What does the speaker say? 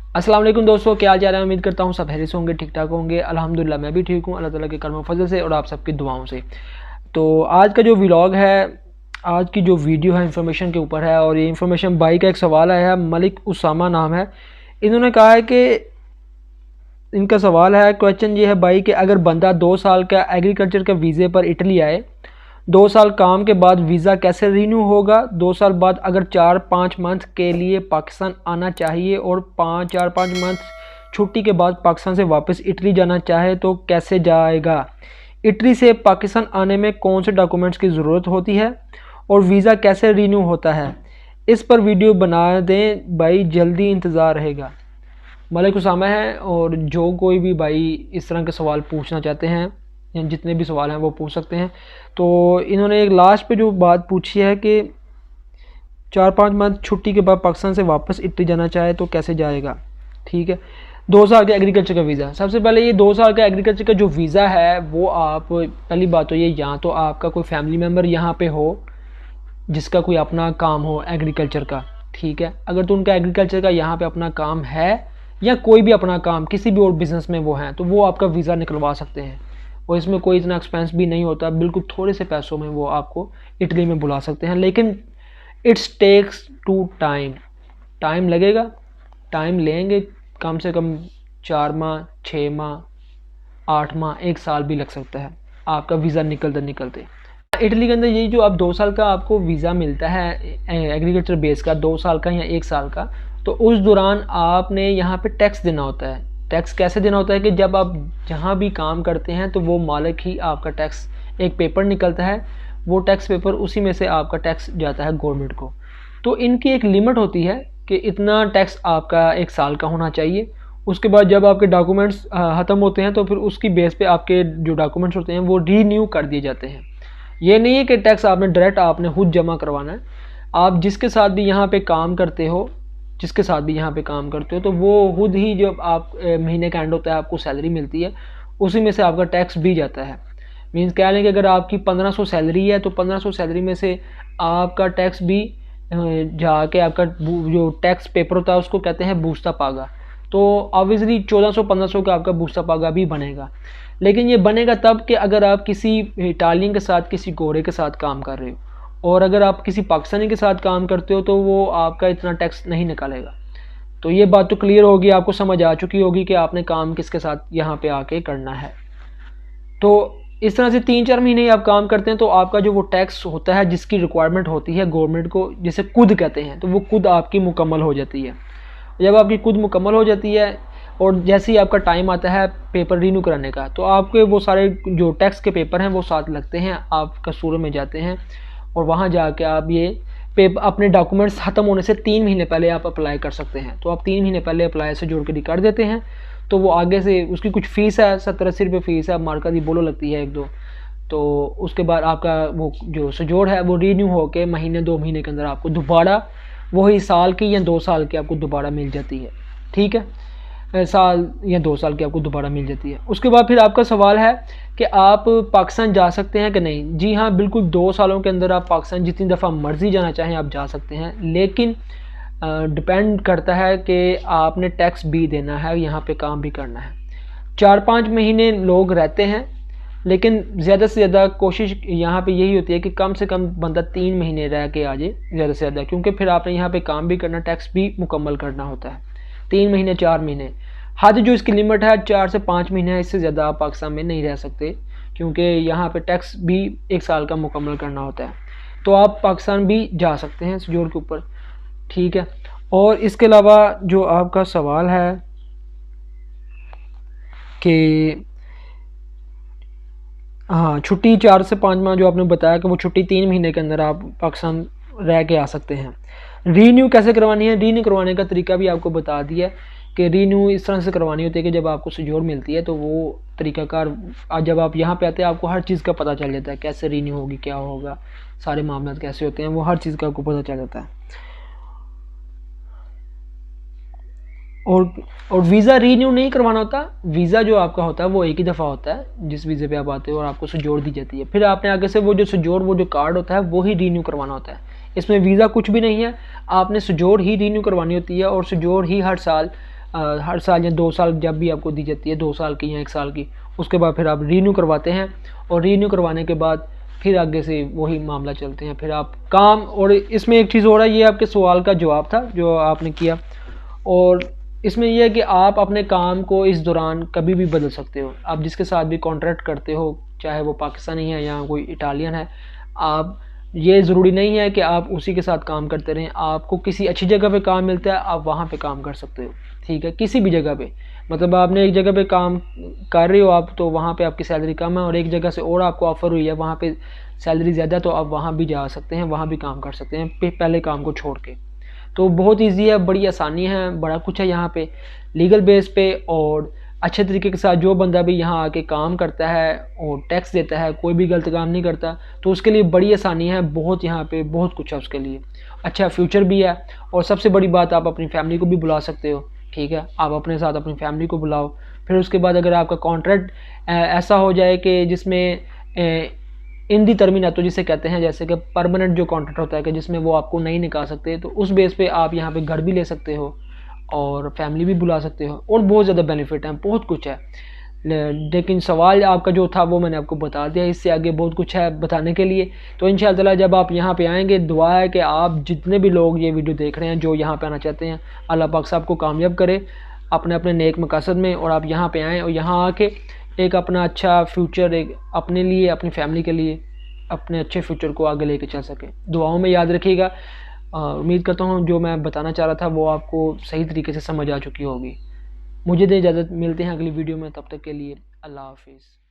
अस्सलाम वालेकुम दोस्तों, क्या हाल चाल है। उम्मीद करता हूँ सब खैरियत से होंगे, ठीक ठाक होंगे। अल्हम्दुलिल्लाह मैं भी ठीक हूँ, अल्लाह ताला के करम फजल से और आप सबकी दुआओं से। तो आज का जो व्लॉग है, आज की जो वीडियो है इंफॉर्मेशन के ऊपर है। और ये इंफॉर्मेशन भाई का एक सवाल आया है, मलिक उसामा नाम है। इन्होंने कहा है कि इनका सवाल है, क्वेश्चन ये है भाई कि अगर बंदा 2 साल का एग्रीकल्चर के वीज़े पर इटली आए, 2 साल काम के बाद वीज़ा कैसे रीन्यू होगा। 2 साल बाद अगर 4-5 मंथ के लिए पाकिस्तान आना चाहिए और 4-5 मंथ छुट्टी के बाद पाकिस्तान से वापस इटली जाना चाहे तो कैसे जाएगा। इटली से पाकिस्तान आने में कौन से डॉक्यूमेंट्स की ज़रूरत होती है और वीज़ा कैसे रीन्यू होता है। इस पर वीडियो बना दें भाई, जल्दी इंतज़ार रहेगा। मलिक उसामा है। और जो कोई भी भाई इस तरह के सवाल पूछना चाहते हैं या जितने भी सवाल हैं वो पूछ सकते हैं। तो इन्होंने एक लास्ट पे जो बात पूछी है कि 4-5 मंथ छुट्टी के बाद पाकिस्तान से वापस इटली जाना चाहे तो कैसे जाएगा। ठीक है, 2 साल का एग्रीकल्चर का वीज़ा। सबसे पहले ये 2 साल का एग्रीकल्चर का जो वीज़ा है वो आप, पहली बात तो ये, यहाँ तो आपका कोई फैमिली मेम्बर यहाँ पे हो जिसका कोई अपना काम हो एग्रीकल्चर का। ठीक है, अगर तो उनका एग्रीकल्चर का यहाँ पे अपना काम है या कोई भी अपना काम किसी भी और बिज़नेस में वो हैं तो वो आपका वीज़ा निकलवा सकते हैं। और इसमें कोई इतना एक्सपेंस भी नहीं होता, बिल्कुल थोड़े से पैसों में वो आपको इटली में बुला सकते हैं। लेकिन इट्स टेक्स टू टाइम लगेगा, टाइम लेंगे, कम से कम 4 माह, 6 माह, 8 माह, 1 साल भी लग सकता है आपका वीज़ा निकलते निकलते। इटली के अंदर यही जो आप 2 साल का आपको वीज़ा मिलता है एग्रीकल्चर बेस का, 2 साल का या 1 साल का, तो उस दौरान आपने यहाँ पे टैक्स देना होता है। टैक्स कैसे देना होता है कि जब आप जहाँ भी काम करते हैं तो वो मालिक ही आपका टैक्स, एक पेपर निकलता है, वो टैक्स पेपर उसी में से आपका टैक्स जाता है गवर्नमेंट को। तो इनकी एक लिमिट होती है कि इतना टैक्स आपका 1 साल का होना चाहिए। उसके बाद जब आपके डॉक्यूमेंट्स ख़त्म होते हैं तो फिर उसकी बेस पे आपके जो डॉक्यूमेंट्स होते हैं वो रीन्यू कर दिए जाते हैं। ये नहीं है कि टैक्स आपने डायरेक्ट आपने खुद जमा करवाना है। आप जिसके साथ भी यहाँ पे काम करते हो, जिसके साथ भी यहाँ पे काम करते हो, तो वो खुद ही जब आप महीने का एंड होता है आपको सैलरी मिलती है, उसी में से आपका टैक्स भी जाता है। मीन्स कह लें कि अगर आपकी 1500 सैलरी है तो 1500 सैलरी में से आपका टैक्स भी जाके आपका जो टैक्स पेपर होता है उसको कहते हैं बूस्ता पागा। तो ऑब्वियसली 1400-1500 का आपका बूस्ता पागा भी बनेगा। लेकिन ये बनेगा तब कि अगर आप किसी इटालियन के साथ, किसी गोरे के साथ काम कर रहे हो। और अगर आप किसी पाकिस्तानी के साथ काम करते हो तो वो आपका इतना टैक्स नहीं निकालेगा। तो ये बात तो क्लियर होगी, आपको समझ आ चुकी होगी कि आपने काम किसके साथ यहाँ पे आके करना है। तो इस तरह से 3-4 महीने आप काम करते हैं तो आपका जो वो टैक्स होता है जिसकी रिक्वायरमेंट होती है गवर्नमेंट को, जिसे खुद कहते हैं, तो वो खुद आपकी मुकम्मल हो जाती है। जब आपकी खुद मुकम्मल हो जाती है और जैसे ही आपका टाइम आता है पेपर रीन्यू कराने का, तो आपके वो सारे जो टैक्स के पेपर हैं वो साथ लगते हैं, आप कसूरे में जाते हैं और वहाँ जाके आप ये पेपर अपने डॉक्यूमेंट्स ख़त्म होने से 3 महीने पहले आप अप्लाई कर सकते हैं। तो आप 3 महीने पहले अप्लाई से जोड़ के कर देते हैं तो वो आगे से उसकी कुछ फ़ीस है, 70-80 रुपये फ़ीस है, मार्का दी बोलो लगती है 1-2। तो उसके बाद आपका वो जो सजोड़ है वो रीन्यू होकर महीने 2 महीने के अंदर आपको दोबारा वही साल की या 2 साल की आपको दोबारा मिल जाती है। ठीक है, साल या 2 साल की आपको दोबारा मिल जाती है। उसके बाद फिर आपका सवाल है कि आप पाकिस्तान जा सकते हैं कि नहीं। जी हाँ, बिल्कुल 2 सालों के अंदर आप पाकिस्तान जितनी दफ़ा मर्ज़ी जाना चाहें आप जा सकते हैं। लेकिन डिपेंड करता है कि आपने टैक्स भी देना है, यहाँ पे काम भी करना है। 4-5 महीने लोग रहते हैं, लेकिन ज़्यादा से ज़्यादा कोशिश यहाँ पे यही होती है कि कम से कम बंदा 3 महीने रह के आ जाए ज़्यादा से ज़्यादा, क्योंकि फिर आपने यहाँ पे काम भी करना, टैक्स भी मुकम्मल करना होता है। 3 महीने, 4 महीने हद जो इसकी लिमिट है 4 से 5 महीने है, इससे ज़्यादा आप पाकिस्तान में नहीं रह सकते, क्योंकि यहाँ पे टैक्स भी 1 साल का मुकम्मल करना होता है। तो आप पाकिस्तान भी जा सकते हैं सजोड़ के ऊपर। ठीक है, और इसके अलावा जो आपका सवाल है कि हाँ, छुट्टी 4 से 5 माह जो आपने बताया कि वो छुट्टी 3 महीने के अंदर आप पाकिस्तान रह के आ सकते हैं। रीन्यू कैसे करवानी है, रीन्यू करवाने का तरीका भी आपको बता दिया कि रीन्यू इस तरह से करवानी होती है कि जब आपको सजोड़ मिलती है तो वो तरीकाकार, जब आप यहाँ पे आते हैं आपको हर चीज़ का पता चल जाता है, कैसे रीन्यू होगी, क्या होगा, सारे मामला कैसे होते हैं, वो हर चीज़ का आपको पता चल जाता है। और वीज़ा रीन्यू नहीं करवाना होता। वीज़ा जो आपका होता है वो एक ही दफ़ा होता है जिस वीज़े पे आप आते हो, और आपको सजोड़ दी जाती है। फिर आपने आगे से वो जो सजोड़, वो जो कार्ड होता है वो ही रीन्यू करवाना होता है। इसमें वीज़ा कुछ भी नहीं है, आपने सजोड़ ही रीन्यू करवानी होती है और सजोड़ ही हर साल हर साल या 2 साल जब भी आपको दी जाती है, 2 साल की या 1 साल की, उसके बाद फिर आप रीन्यू करवाते हैं और रीन्यू करवाने के बाद फिर आगे से वही मामला चलते हैं, फिर आप काम। और इसमें एक चीज़ हो रहा है, ये आपके सवाल का जवाब था जो आपने किया, और इसमें यह है कि आप अपने काम को इस दौरान कभी भी बदल सकते हो। आप जिसके साथ भी कॉन्ट्रैक्ट करते हो, चाहे वो पाकिस्तानी है या कोई इटालियन है, आप ये ज़रूरी नहीं है कि आप उसी के साथ काम करते रहें। आपको किसी अच्छी जगह पे काम मिलता है, आप वहाँ पे काम कर सकते हो, ठीक है, किसी भी जगह पे। मतलब आपने एक जगह पे काम कर रहे हो आप, तो वहाँ पे आपकी सैलरी कम है, और एक जगह से और आपको ऑफ़र हुई है वहाँ पे सैलरी ज़्यादा, तो आप वहाँ भी जा सकते हैं, वहाँ भी काम कर सकते हैं पहले काम को छोड़ के। तो बहुत ईजी है, बड़ी आसानी है, बड़ा कुछ है यहाँ पे लीगल बेस पे। और अच्छे तरीके के साथ जो बंदा भी यहाँ आके काम करता है और टैक्स देता है, कोई भी गलत काम नहीं करता, तो उसके लिए बड़ी आसानी है, बहुत यहाँ पे बहुत कुछ है उसके लिए, अच्छा फ्यूचर भी है। और सबसे बड़ी बात, आप अपनी फैमिली को भी बुला सकते हो, ठीक है, आप अपने साथ अपनी फैमिली को बुलाओ। फिर उसके बाद अगर आपका कॉन्ट्रैक्ट ऐसा हो जाए कि जिसमें इन दी टर्मिनेटो जिसे कहते हैं, जैसे कि परमानेंट जो कॉन्ट्रैक्ट होता है कि जिसमें वो आपको नहीं निकाल सकते, तो उस बेस पे आप यहाँ पे घर भी ले सकते हो और फैमिली भी बुला सकते हो, और बहुत ज़्यादा बेनिफिट है, बहुत कुछ है। लेकिन सवाल आपका जो था वो मैंने आपको बता दिया, इससे आगे बहुत कुछ है बताने के लिए। तो इंशाअल्लाह जब आप यहाँ पे आएंगे, दुआ है कि आप जितने भी लोग ये वीडियो देख रहे हैं जो यहाँ पे आना चाहते हैं, अल्लाह पाक साहब को कामयाब करे अपने अपने नेक मकसद में, और आप यहाँ पे आएँ और यहाँ आके एक अपना अच्छा फ्यूचर, एक अपने लिए, अपनी फैमिली के लिए, अपने अच्छे फ्यूचर को आगे लेके चल सकें। दुआओं में याद रखिएगा। उम्मीद करता हूँ जो मैं बताना चाह रहा था वो आपको सही तरीके से समझ आ चुकी होगी। मुझे दे इजाज़त, मिलते हैं अगली वीडियो में, तब तक के लिए अल्लाह हाफिज़।